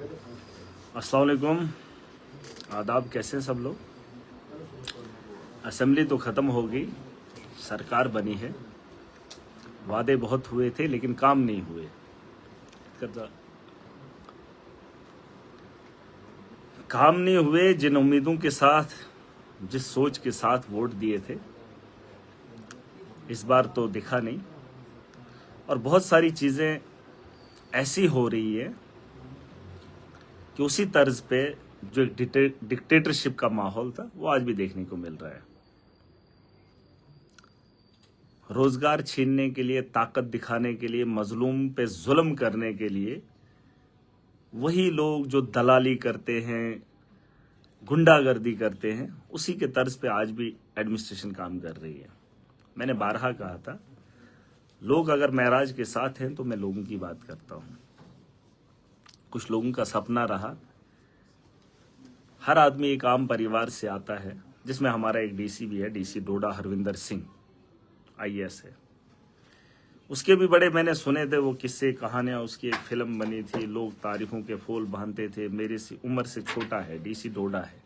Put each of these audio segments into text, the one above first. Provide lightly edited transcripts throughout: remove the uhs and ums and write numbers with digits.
अस्सलाम वालेकुम, आदाब। कैसे हैं सब लोग? असेंबली तो ख़त्म हो गई, सरकार बनी है। वादे बहुत हुए थे लेकिन काम नहीं हुए। काम नहीं हुए। जिन उम्मीदों के साथ, जिस सोच के साथ वोट दिए थे, इस बार तो दिखा नहीं। और बहुत सारी चीज़ें ऐसी हो रही है कि उसी तर्ज पे जो एक डिक्टेटरशिप का माहौल था वो आज भी देखने को मिल रहा है। रोजगार छीनने के लिए, ताकत दिखाने के लिए, मजलूम पे जुल्म करने के लिए वही लोग जो दलाली करते हैं, गुंडागर्दी करते हैं, उसी के तर्ज पे आज भी एडमिनिस्ट्रेशन काम कर रही है। मैंने बारहा कहा था, लोग अगर महराज के साथ हैं तो मैं लोगों की बात करता हूं। कुछ लोगों का सपना रहा, हर आदमी एक आम परिवार से आता है, जिसमें हमारा एक डीसी भी है, डीसी डोडा हरविंदर सिंह आईएएस है। उसके भी बड़े मैंने सुने थे वो किस्से कहानियां। उसकी एक फिल्म बनी थी, लोग तारीफों के फूल बांधते थे। मेरे से उम्र से छोटा है, डीसी डोडा है।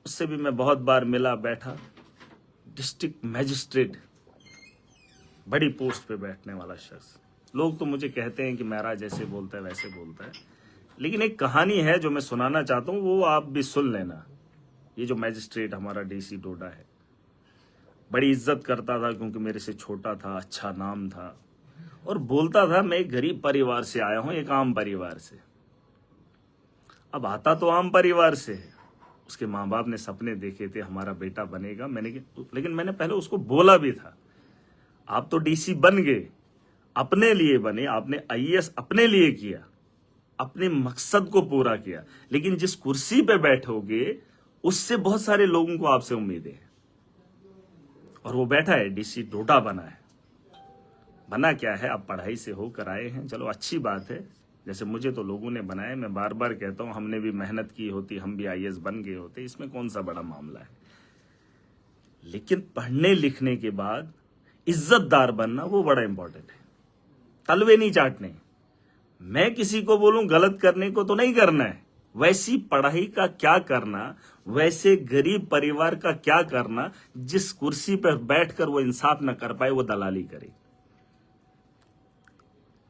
उससे भी मैं बहुत बार मिला, बैठा। डिस्ट्रिक्ट मैजिस्ट्रेट, बड़ी पोस्ट पे बैठने वाला शख्स। लोग तो मुझे कहते हैं कि महराज ऐसे बोलता है, वैसे बोलता है, लेकिन एक कहानी है जो मैं सुनाना चाहता हूं, वो आप भी सुन लेना। ये जो मैजिस्ट्रेट हमारा डीसी डोडा है, बड़ी इज्जत करता था क्योंकि मेरे से छोटा था, अच्छा नाम था, और बोलता था मैं एक गरीब परिवार से आया हूं, एक आम परिवार से। अब आता तो आम परिवार से है, उसके माँ बाप ने सपने देखे थे हमारा बेटा बनेगा। लेकिन मैंने पहले उसको बोला भी था, आप तो डीसी बन गए, अपने लिए बने, आपने आईएएस अपने लिए किया, अपने मकसद को पूरा किया, लेकिन जिस कुर्सी पे बैठोगे उससे बहुत सारे लोगों को आपसे उम्मीदें हैं। और वो बैठा है, डीसी डोडा बना है। बना क्या है, आप पढ़ाई से होकर आए हैं, चलो अच्छी बात है। जैसे मुझे तो लोगों ने बनाया, मैं बार बार कहता हूं, हमने भी मेहनत की होती, हम भी आईएएस बन गए होते, इसमें कौन सा बड़ा मामला है। लेकिन पढ़ने लिखने के बाद इज्जतदार बनना वो बड़ा इंपॉर्टेंट है। तलवे नहीं चाटने। मैं किसी को बोलूं गलत करने को तो नहीं करना है, वैसी पढ़ाई का क्या करना, वैसे गरीब परिवार का क्या करना, जिस कुर्सी पर बैठकर वो इंसाफ न कर पाए, वो दलाली करे।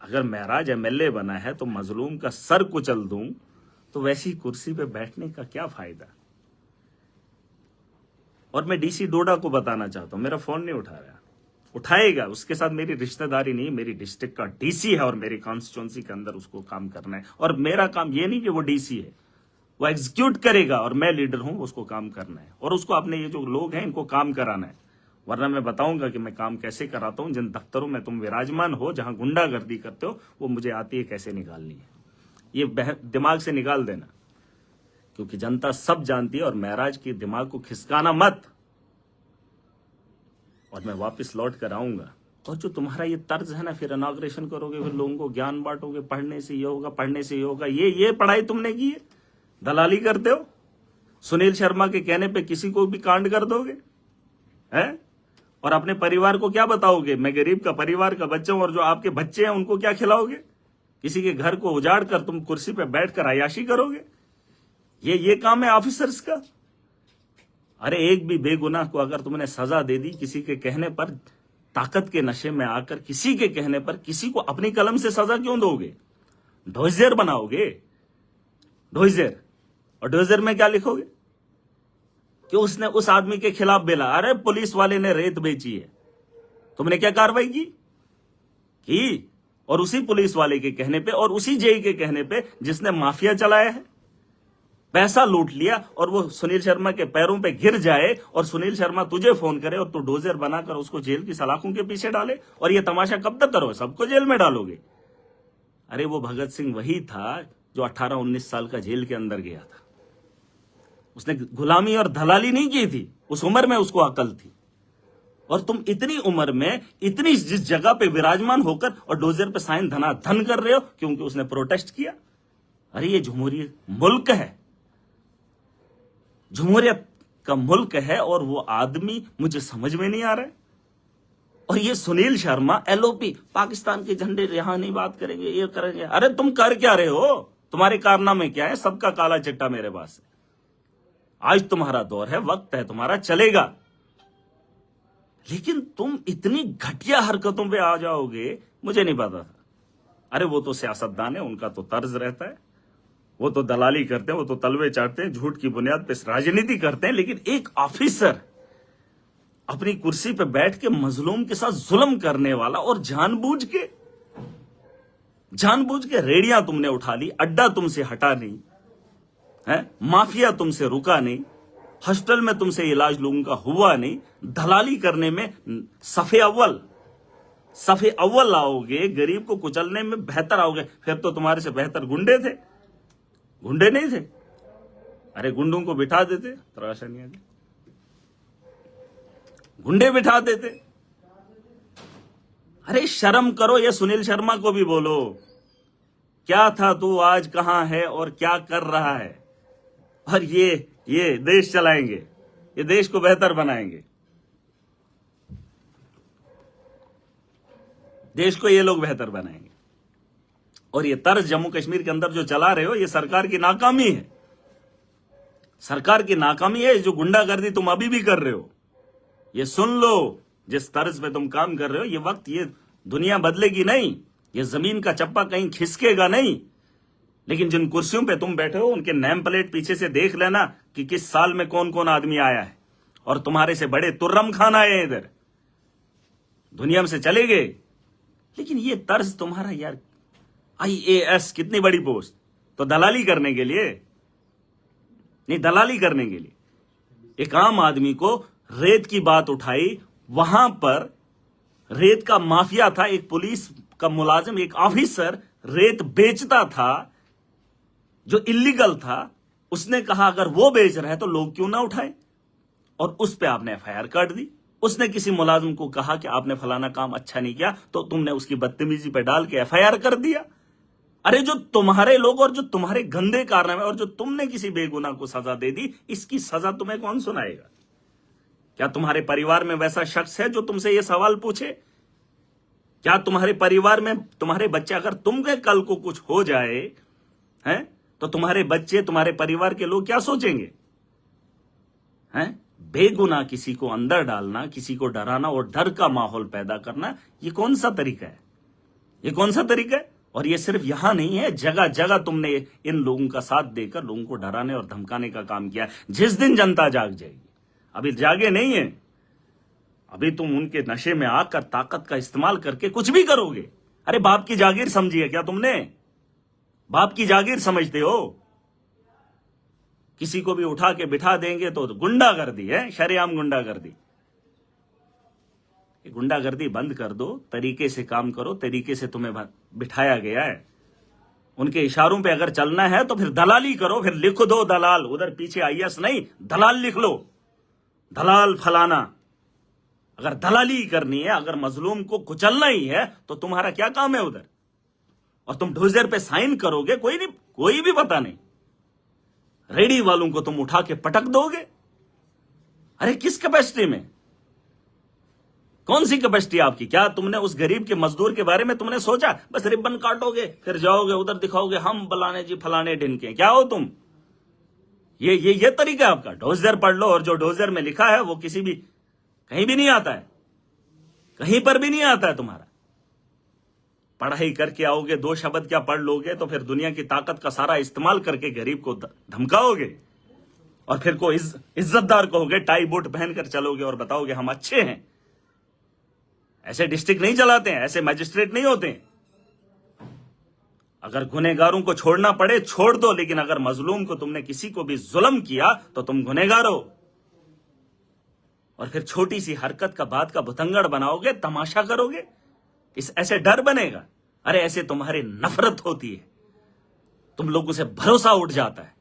अगर महराज एमएलए बना है तो मजलूम का सर कुचल दूं, तो वैसी कुर्सी पे बैठने का क्या फायदा। और मैं डीसी डोडा को बताना चाहता हूं, मेरा फोन नहीं उठा रहा, उठाएगा। उसके साथ मेरी रिश्तेदारी नहीं, मेरी डिस्ट्रिक्ट का डीसी है और मेरी कॉन्स्टिट्यूंसी के अंदर उसको काम करना है। और मेरा काम ये नहीं कि वो डीसी है, वो एग्जीक्यूट करेगा और मैं लीडर हूं, उसको काम करना है। और उसको अपने ये जो लोग हैं इनको काम कराना है। वरना मैं बताऊंगा कि मैं काम कैसे कराता हूं। जिन दफ्तरों में तुम विराजमान हो, जहां गुंडागर्दी करते हो, वो मुझे आती है कैसे निकालनी है। ये दिमाग से निकाल देना, क्योंकि जनता सब जानती है। और महराज के दिमाग को खिसकाना मत। और मैं वापस लौट कर आऊंगा। और जो तुम्हारा ये तर्ज है ना, फिर इनॉग्रेशन करोगे, फिर लोगों को ज्ञान बांटोगे, पढ़ने से ये होगा, पढ़ने से ये होगा, ये पढ़ाई तुमने की है, दलाली करते हो। सुनील शर्मा के कहने पे किसी को भी कांड कर दोगे हैं? और अपने परिवार को क्या बताओगे, मैं गरीब का परिवार का बच्चा हूं, और जो आपके बच्चे हैं उनको क्या खिलाओगे। किसी के घर को उजाड़ कर तुम कुर्सी पे बैठकर अयाशी करोगे। ये काम है ऑफिसर्स का। अरे एक भी बेगुनाह को अगर तुमने सजा दे दी, किसी के कहने पर, ताकत के नशे में आकर किसी के कहने पर, किसी को अपनी कलम से सजा क्यों दोगे। डोजर बनाओगे, डोजर। और डोजर में क्या लिखोगे कि उसने उस आदमी के खिलाफ बेला। अरे पुलिस वाले ने रेत बेची है, तुमने क्या कार्रवाई की? और उसी पुलिस वाले के कहने पे और उसी जेई के कहने पे जिसने माफिया चलाया है, पैसा लूट लिया, और वो सुनील शर्मा के पैरों पे गिर जाए और सुनील शर्मा तुझे फोन करे और तू डोजर बनाकर उसको जेल की सलाखों के पीछे डाले। और ये तमाशा कब तक करोगे, सबको जेल में डालोगे। अरे वो भगत सिंह वही था जो 18-19 साल का जेल के अंदर गया था। उसने गुलामी और दलाली नहीं की थी, उस उम्र में उसको अकल थी। और तुम इतनी उम्र में, इतनी जिस जगह पे विराजमान होकर और डोजर पे साइन धनाधन कर रहे हो क्योंकि उसने प्रोटेस्ट किया। अरे ये जमहूरियत मुल्क है, जमहूरियत का मुल्क है, और वो आदमी मुझे समझ में नहीं आ रहा है। और ये सुनील शर्मा एलओपी, पाकिस्तान के झंडे यहां नहीं बात करेंगे, ये करेंगे। अरे तुम कर क्या रहे हो? तुम्हारे कारनामे क्या है? सबका काला चिट्टा मेरे पास है। आज तुम्हारा दौर है, वक्त है तुम्हारा, चलेगा। लेकिन तुम इतनी घटिया हरकतों पे आ जाओगे, मुझे नहीं पता था। अरे वो तो सियासतदान है, उनका तो तर्ज रहता है, वो तो दलाली करते हैं, वो तो तलवे चाटते हैं, झूठ की बुनियाद पे राजनीति करते हैं। लेकिन एक ऑफिसर अपनी कुर्सी पे बैठ के मजलूम के साथ जुल्म करने वाला, और जानबूझ के रेडियां तुमने उठा ली, अड्डा तुमसे हटा नहीं है, माफिया तुमसे रुका नहीं, हॉस्टल में तुमसे इलाज लोगों का हुआ नहीं, दलाली करने में सफे अव्वल आओगे, गरीब को कुचलने में बेहतर आओगे। फिर तो तुम्हारे से बेहतर गुंडे थे, गुंडे नहीं थे? अरे गुंडों को बिठा देते, तराशा नहीं आती, गुंडे बिठा देते। अरे शर्म करो। ये सुनील शर्मा को भी बोलो, क्या था तू, आज कहां है और क्या कर रहा है? और ये देश चलाएंगे, ये देश को बेहतर बनाएंगे, देश को ये लोग बेहतर बनाएंगे। और ये तर्ज जम्मू कश्मीर के अंदर जो चला रहे हो, ये सरकार की नाकामी है, सरकार की नाकामी है। जो गुंडागर्दी तुम अभी भी कर रहे हो, ये सुन लो, जिस तर्ज पे तुम काम कर रहे हो, ये वक्त, ये दुनिया बदलेगी नहीं, ये जमीन का चप्पा कहीं खिसकेगा नहीं। लेकिन जिन कुर्सियों पे तुम बैठे हो, उनके नेम प्लेट पीछे से देख लेना कि किस साल में कौन कौन आदमी आया है, और तुम्हारे से बड़े तुर्रम खान आए इधर, दुनिया में से चले गए। लेकिन ये तर्ज तुम्हारा यार, IAS कितनी बड़ी पोस्ट, तो दलाली करने के लिए नहीं, दलाली करने के लिए। एक आम आदमी को रेत की बात उठाई, वहां पर रेत का माफिया था, एक पुलिस का मुलाजिम, एक ऑफिसर रेत बेचता था जो इलीगल था। उसने कहा अगर वो बेच रहा है तो लोग क्यों ना उठाएं, और उस पे आपने FIR काट दी। उसने किसी मुलाजिम को कहा कि आपने फलाना काम अच्छा नहीं किया, तो तुमने उसकी बदतमीजी पे डाल के FIR कर दिया। अरे जो तुम्हारे लोग और जो तुम्हारे गंदे कारनामे, और जो तुमने किसी बेगुनाह को सजा दे दी, इसकी सजा तुम्हें कौन सुनाएगा? क्या तुम्हारे परिवार में वैसा शख्स है जो तुमसे यह सवाल पूछे? क्या तुम्हारे परिवार में तुम्हारे बच्चे, अगर तुमके कल को कुछ हो जाए हैं, तो तुम्हारे बच्चे, तुम्हारे परिवार के लोग क्या सोचेंगे? हैं? बेगुनाह किसी को अंदर डालना, किसी को डराना और डर का माहौल पैदा करना, ये कौन सा तरीका है? ये कौन सा तरीका है? और ये सिर्फ यहां नहीं है, जगह जगह तुमने इन लोगों का साथ देकर लोगों को डराने और धमकाने का काम किया। जिस दिन जनता जाग जाएगी, अभी जागे नहीं है, अभी तुम उनके नशे में आकर ताकत का इस्तेमाल करके कुछ भी करोगे। अरे बाप की जागीर समझी है क्या तुमने? बाप की जागीर समझते हो? किसी को भी उठा के बिठा देंगे तो गुंडागर्दी है, शरेआम गुंडागर्दी। गुंडागर्दी बंद कर दो, तरीके से काम करो, तरीके से तुम्हें बिठाया गया है। उनके इशारों पे अगर चलना है तो फिर दलाली करो, फिर लिख दो दलाल, उधर पीछे IAS नहीं, दलाल लिख लो, दलाल फलाना। अगर दलाली करनी है, अगर मजलूम को कुचलना ही है, तो तुम्हारा क्या काम है उधर? और तुम डोजर पे साइन करोगे, कोई नहीं, कोई भी पता नहीं, रेडी वालों को तुम उठा के पटक दोगे। अरे किस कैपेसिटी में? कौन सी कैपेसिटी आपकी? क्या तुमने उस गरीब के मजदूर के बारे में तुमने सोचा? बस रिबन काटोगे, फिर जाओगे उधर दिखाओगे हम बलाने जी फलाने ढिनके। क्या हो तुम? ये तरीका है आपका? डोजर पढ़ लो, और जो डोजर में लिखा है वो किसी भी, कहीं भी नहीं आता है, कहीं पर भी नहीं आता है तुम्हारा। पढ़ाई करके आओगे, 2 शब्द क्या पढ़ लोगे, तो फिर दुनिया की ताकत का सारा इस्तेमाल करके गरीब को धमकाओगे, और फिर को इज्जतदार कहोगे, टाई बूट पहनकर चलोगे और बताओगे हम अच्छे हैं। ऐसे डिस्ट्रिक्ट नहीं चलाते हैं, ऐसे मैजिस्ट्रेट नहीं होते हैं। अगर गुनहगारों को छोड़ना पड़े छोड़ दो, लेकिन अगर मजलूम को तुमने किसी को भी जुल्म किया तो तुम गुनहगार हो। और फिर छोटी सी हरकत का बात का भुतंगड़ बनाओगे, तमाशा करोगे, ऐसे डर बनेगा। अरे ऐसे तुम्हारी नफरत होती है, तुम लोगों से भरोसा उठ जाता है।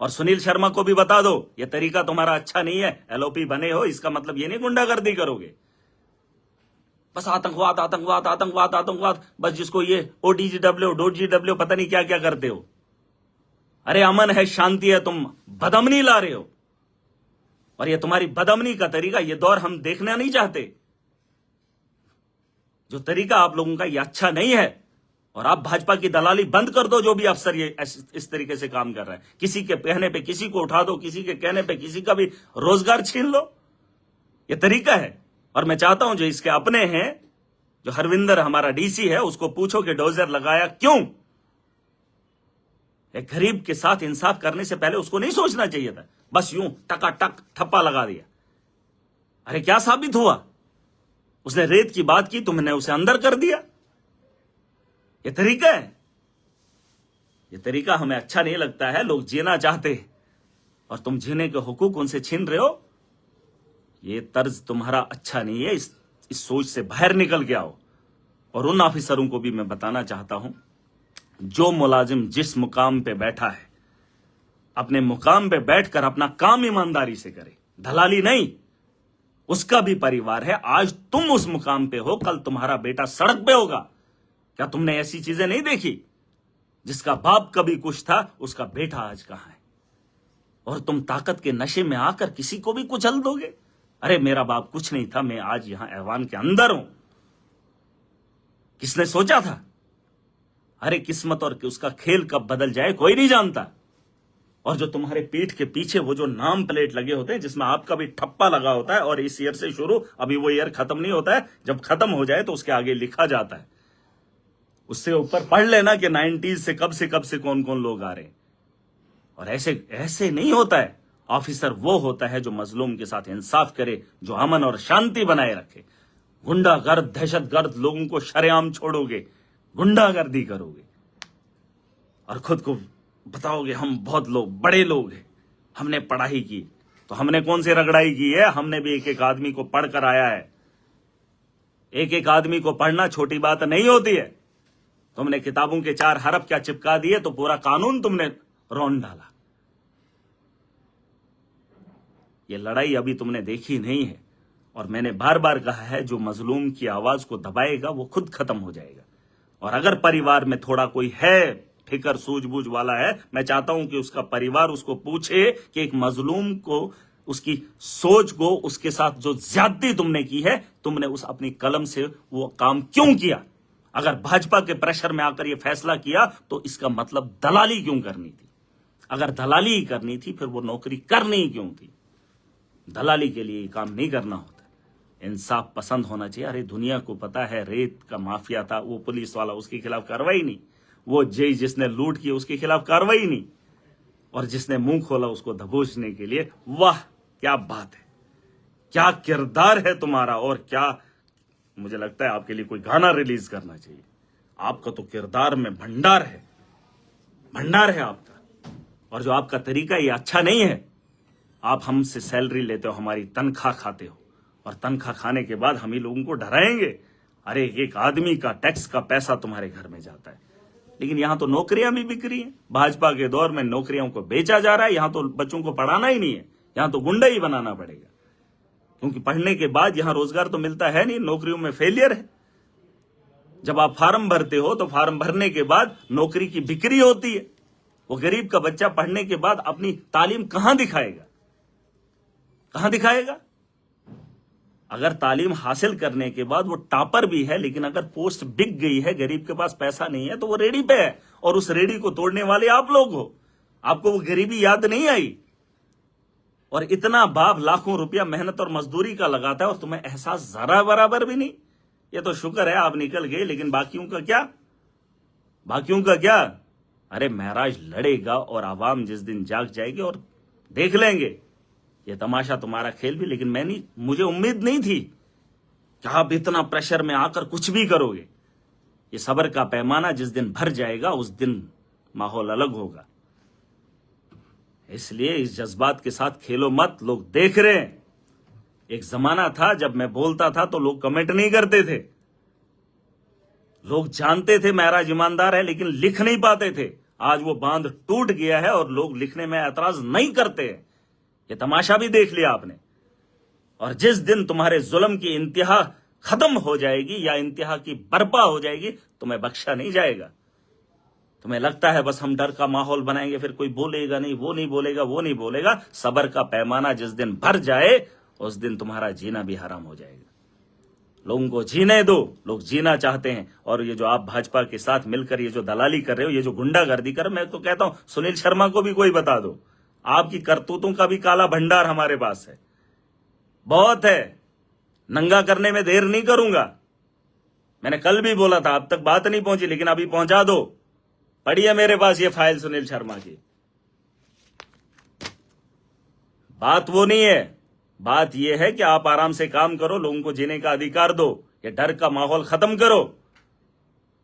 और सुनील शर्मा को भी बता दो, यह तरीका तुम्हारा अच्छा नहीं है। LOP बने हो, इसका मतलब ये नहीं गुंडागर्दी करोगे, बस आतंकवाद आतंकवाद आतंकवाद आतंकवाद, बस जिसको ये ODGW पता नहीं क्या क्या करते हो। अरे अमन है, शांति है, तुम बदअमनी ला रहे हो। और ये तुम्हारी बदअमनी का तरीका, ये दौर हम देखना नहीं चाहते। जो तरीका आप लोगों का ये अच्छा नहीं है। और आप भाजपा की दलाली बंद कर दो। जो भी अफसर ये इस तरीके से काम कर रहा है, किसी के कहने पे किसी को उठा दो, किसी के कहने पे किसी का भी रोजगार छीन लो, ये तरीका है। और मैं चाहता हूं जो इसके अपने हैं, जो हरविंदर हमारा डीसी है, उसको पूछो कि डोजर लगाया क्यों। एक गरीब के साथ इंसाफ करने से पहले उसको नहीं सोचना चाहिए था, बस यूं टकाटक थप्पा लगा दिया। अरे क्या साबित हुआ? उसने रेत की बात की, तुमने उसे अंदर कर दिया। ये तरीका है, ये तरीका हमें अच्छा नहीं लगता है। लोग जीना चाहते हैं और तुम जीने के हुकूक उनसे छीन रहे हो। ये तर्ज तुम्हारा अच्छा नहीं है। इस सोच से बाहर निकल के आओ। और उन ऑफिसरों को भी मैं बताना चाहता हूं, जो मुलाजिम जिस मुकाम पे बैठा है, अपने मुकाम पे बैठकर अपना काम ईमानदारी से करे, दलाली नहीं। उसका भी परिवार है। आज तुम उस मुकाम पे हो, कल तुम्हारा बेटा सड़क पे होगा। क्या तुमने ऐसी चीजें नहीं देखी? जिसका बाप कभी कुछ था, उसका बेटा आज कहां है? और तुम ताकत के नशे में आकर किसी को भी कुचल दोगे। अरे मेरा बाप कुछ नहीं था, मैं आज यहां ऐवान के अंदर हूं। किसने सोचा था? अरे किस्मत और उसका खेल कब बदल जाए कोई नहीं जानता। और जो तुम्हारे पीठ के पीछे वो जो नाम प्लेट लगे होते हैं, जिसमें आपका भी ठप्पा लगा होता है, और इस ईयर से शुरू, अभी वो ईयर खत्म नहीं होता है, जब खत्म हो जाए तो उसके आगे लिखा जाता है। उससे ऊपर पढ़ लेना कि 90s से कब से कौन कौन लोग आ रहे हैं। और ऐसे नहीं होता है। ऑफिसर वो होता है जो मजलूम के साथ इंसाफ करे, जो अमन और शांति बनाए रखे। गुंडागर्द, दहशतगर्द लोगों को शरेआम छोड़ोगे, गुंडागर्दी करोगे और खुद को बताओगे हम बहुत लोग, बड़े लोग हैं, हमने पढ़ाई की। तो हमने कौन सी रगड़ाई की है? हमने भी एक एक आदमी को पढ़कर आया है। एक एक आदमी को पढ़ना छोटी बात नहीं होती है। तुमने किताबों के 4 हरफ क्या चिपका दिए तो पूरा कानून तुमने रौंद डाला। ये लड़ाई अभी तुमने देखी नहीं है। और मैंने बार बार कहा है, जो मजलूम की आवाज को दबाएगा वो खुद खत्म हो जाएगा। और अगर परिवार में थोड़ा कोई है, फिकर सूझबूझ वाला है, मैं चाहता हूं कि उसका परिवार उसको पूछे कि एक मजलूम को, उसकी सोच को, उसके साथ जो ज्यादती तुमने की है, तुमने उस अपनी कलम से वो काम क्यों किया? अगर भाजपा के प्रेशर में आकर ये फैसला किया तो इसका मतलब दलाली क्यों करनी थी? अगर दलाली ही करनी थी फिर वो नौकरी करनी ही क्यों थी? दलाली के लिए ये काम नहीं करना होता। इंसाफ पसंद होना चाहिए। अरे दुनिया को पता है, रेत का माफिया था, वो पुलिस वाला, उसके खिलाफ कार्रवाई नहीं। वो जेई जिसने लूट की, उसके खिलाफ कार्रवाई नहीं। और जिसने मुंह खोला उसको दबोचने के लिए, वाह क्या बात है, क्या किरदार है तुम्हारा। और क्या, मुझे लगता है आपके लिए कोई गाना रिलीज करना चाहिए। आपका तो किरदार में भंडार है, भंडार है आपका। और जो आपका तरीका ये अच्छा नहीं है। आप हमसे सैलरी लेते हो, हमारी तनख्वाह खाते हो, और तनख्वाह खाने के बाद हम ही लोगों को डराएंगे। अरे एक आदमी का टैक्स का पैसा तुम्हारे घर में जाता है। लेकिन यहां तो नौकरियां भी बिक रही हैं। भाजपा के दौर में नौकरियों को बेचा जा रहा है। यहां तो बच्चों को पढ़ाना ही नहीं है, यहां तो गुंडा ही बनाना पड़ेगा। क्योंकि पढ़ने के बाद यहां रोजगार तो मिलता है नहीं, नौकरियों में फेलियर है। जब आप फार्म भरते हो तो फार्म भरने के बाद नौकरी की बिक्री होती है। वो गरीब का बच्चा पढ़ने के बाद अपनी तालीम कहां दिखाएगा? कहां दिखाएगा? अगर तालीम हासिल करने के बाद वो टॉपर भी है, लेकिन अगर पोस्ट बिक गई है, गरीब के पास पैसा नहीं है, तो वो रेडी पे है। और उस रेडी को तोड़ने वाले आप लोग हो। आपको वो गरीबी याद नहीं आई। और इतना बाप लाखों रुपया मेहनत और मजदूरी का लगाता है और तुम्हें एहसास जरा बराबर भी नहीं। ये तो शुक्र है आप निकल गए, लेकिन बाकियों का क्या? बाकियों का क्या? अरे महराज लड़ेगा और आवाम जिस दिन जाग जाएगी और देख लेंगे। ये तमाशा तुम्हारा खेल भी, लेकिन मुझे उम्मीद नहीं थी कि आप इतना प्रेशर में आकर कुछ भी करोगे। ये सब्र का पैमाना जिस दिन भर जाएगा उस दिन माहौल अलग होगा। इसलिए इस जज्बात के साथ खेलो मत। लोग देख रहे हैं। एक जमाना था जब मैं बोलता था तो लोग कमेंट नहीं करते थे। लोग जानते थे महराज ईमानदार है, लेकिन लिख नहीं पाते थे। आज वो बांध टूट गया है और लोग लिखने में एतराज नहीं करते हैं। ये तमाशा भी देख लिया आपने। और जिस दिन तुम्हारे जुल्म की इंतहा खत्म हो जाएगी या इंतहा की बर्पा हो जाएगी, तुम्हें बख्शा नहीं जाएगा। तुम्हें लगता है बस हम डर का माहौल बनाएंगे, फिर कोई बोलेगा नहीं, वो नहीं बोलेगा, वो नहीं बोलेगा। सब्र का पैमाना जिस दिन भर जाए उस दिन तुम्हारा जीना भी हराम हो जाएगा। लोगों को जीने दो, लोग जीना चाहते हैं। और ये जो आप भाजपा के साथ मिलकर ये जो दलाली कर रहे हो, ये जो गुंडागर्दी कर, मैं तो कहता हूं सुनील शर्मा को भी कोई बता दो। आपकी करतूतों का भी काला भंडार हमारे पास है, बहुत है। नंगा करने में देर नहीं करूंगा। मैंने कल भी बोला था, अब तक बात नहीं पहुंची, लेकिन अभी पहुंचा दो। पड़ी है मेरे पास ये फाइल सुनील शर्मा की। बात वो नहीं है, बात यह है कि आप आराम से काम करो, लोगों को जीने का अधिकार दो, ये डर का माहौल खत्म करो।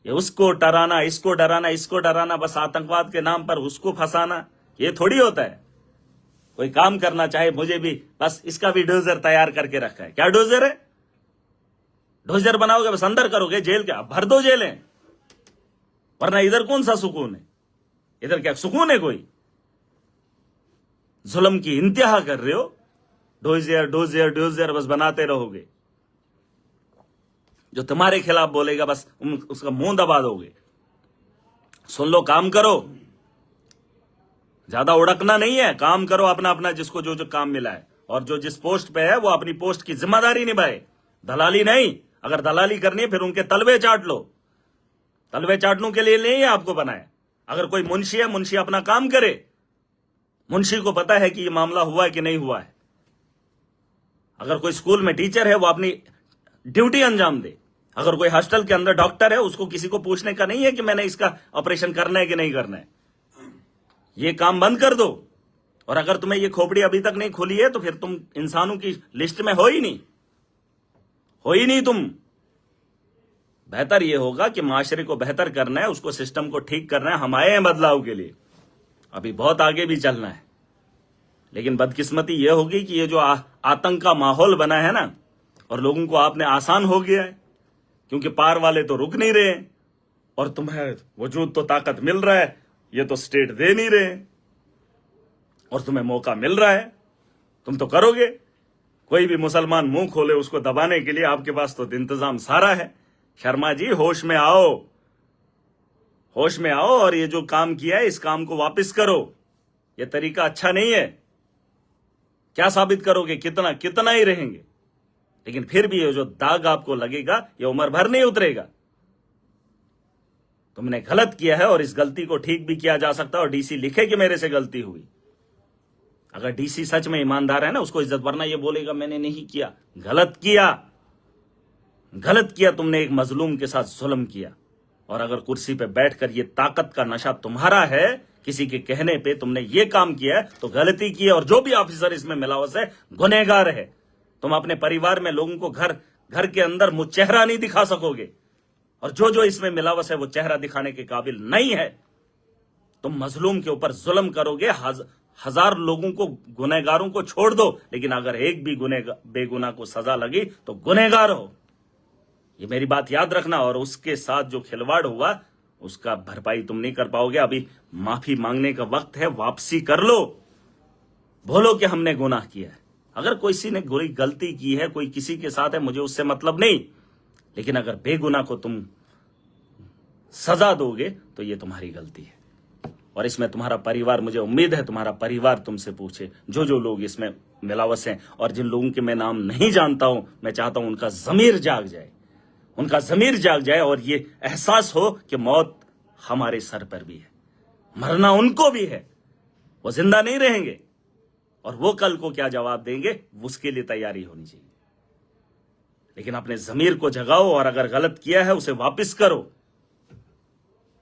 ये उसको डराना, इसको डराना, इसको डराना, बस आतंकवाद के नाम पर उसको फंसाना, ये थोड़ी होता है। कोई काम करना चाहे, मुझे भी बस इसका भी डोजर तैयार करके रखा है। क्या डोजर है? डोजर बनाओगे बस अंदर करोगे, जेल क्या भर दो जेलें, वरना इधर कौन सा सुकून है? इधर क्या सुकून है कोई? जुल्म की इंतहा कर रहे हो, डोजर डोजर डोजर बस बनाते रहोगे। जो तुम्हारे खिलाफ बोलेगा बस उसका मुंह दबा दोगे। सुन लो, काम करो, ज्यादा उड़कना नहीं है, काम करो अपना अपना, जिसको जो जो काम मिला है, और जो जिस पोस्ट पे है वो अपनी पोस्ट की जिम्मेदारी निभाए, दलाली नहीं। अगर दलाली करनी है फिर उनके तलवे चाट लो, तलवे चाटने के लिए नहीं है आपको बनाया। अगर कोई मुंशी है, मुंशी अपना काम करे, मुंशी को पता है कि ये मामला हुआ है कि नहीं हुआ है। अगर कोई स्कूल में टीचर है, वो अपनी ड्यूटी अंजाम दे। अगर कोई हॉस्टल के अंदर डॉक्टर है, उसको किसी को पूछने का नहीं है कि मैंने इसका ऑपरेशन करना है कि नहीं करना है। ये काम बंद कर दो। और अगर तुम्हें ये खोपड़ी अभी तक नहीं खुली है तो फिर तुम इंसानों की लिस्ट में हो ही नहीं तुम। बेहतर ये होगा कि माशरे को बेहतर करना है, उसको सिस्टम को ठीक करना है। हम आए हैं बदलाव के लिए, अभी बहुत आगे भी चलना है। लेकिन बदकिस्मती ये होगी कि ये जो आतंक का माहौल बना है ना, और लोगों को आपने आसान हो गया है, क्योंकि पार वाले तो रुक नहीं रहे, और तुम्हें वजूद तो ताकत मिल रहा है, ये तो स्टेट दे नहीं रहे, और तुम्हें मौका मिल रहा है, तुम तो करोगे। कोई भी मुसलमान मुंह खोले उसको दबाने के लिए, आपके पास तो इंतजाम सारा है। शर्मा जी, होश में आओ, होश में आओ, और ये जो काम किया है इस काम को वापस करो। ये तरीका अच्छा नहीं है। क्या साबित करोगे? कितना ही रहेंगे, लेकिन फिर भी ये जो दाग आपको लगेगा ये उम्र भर नहीं उतरेगा। तुमने गलत किया है, और इस गलती को ठीक भी किया जा सकता है, और डीसी लिखे कि मेरे से गलती हुई। अगर डीसी सच में ईमानदार है ना, उसको इज्जत, वरना ये बोलेगा मैंने नहीं किया। गलत किया तुमने, एक मजलूम के साथ जुल्म किया। और अगर कुर्सी पे बैठकर ये ताकत का नशा तुम्हारा है, किसी के कहने पे तुमने ये काम किया है, तो गलती की है। और जो भी ऑफिसर इसमें मिलावस है, गुनहगार है। तुम अपने परिवार में लोगों को घर के अंदर मुंह चेहरा नहीं दिखा सकोगे, और जो इसमें मिलावस है वो चेहरा दिखाने के काबिल नहीं है। तुम मजलूम के ऊपर जुल्म करोगे, हजार लोगों को, गुनहगारों को छोड़ दो, लेकिन अगर एक भी बेगुनाह को सजा लगी तो गुनहगार हो। ये मेरी बात याद रखना। और उसके साथ जो खिलवाड़ हुआ उसका भरपाई तुम नहीं कर पाओगे। अभी माफी मांगने का वक्त है, वापसी कर लो, बोलो कि हमने गुनाह किया है। अगर किसी ने कोई गलती की है, कोई किसी के साथ है, मुझे उससे मतलब नहीं, लेकिन अगर बेगुनाह को तुम सजा दोगे तो ये तुम्हारी गलती है। और इसमें तुम्हारा परिवार, मुझे उम्मीद है तुम्हारा परिवार तुमसे पूछे, जो लोग इसमें मिलावस हैं, और जिन लोगों के मैं नाम नहीं जानता हूं, मैं चाहता हूं उनका ज़मीर जाग जाए, और ये एहसास हो कि मौत हमारे सर पर भी है, मरना उनको भी है। वो जिंदा नहीं रहेंगे, और वो कल को क्या जवाब देंगे उसके लिए तैयारी होनी चाहिए। लेकिन अपने ज़मीर को जगाओ, और अगर गलत किया है उसे वापस करो।